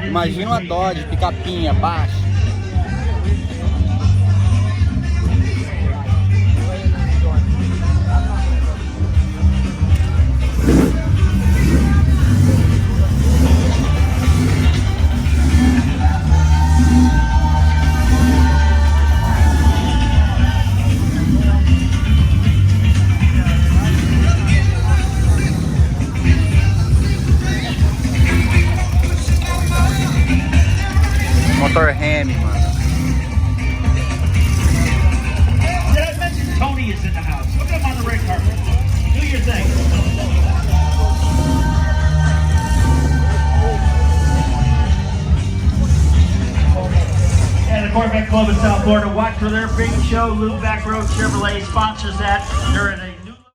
Imagina uma Dodge, picapinha, baixa. Motor Ham, mano. Did I mention Tony is in the house? Look at him on the red carpet. Do your thing. And the Corvette Club in South Florida. Watch for their big show. Loop Back Road Chevrolet sponsors that. They're at a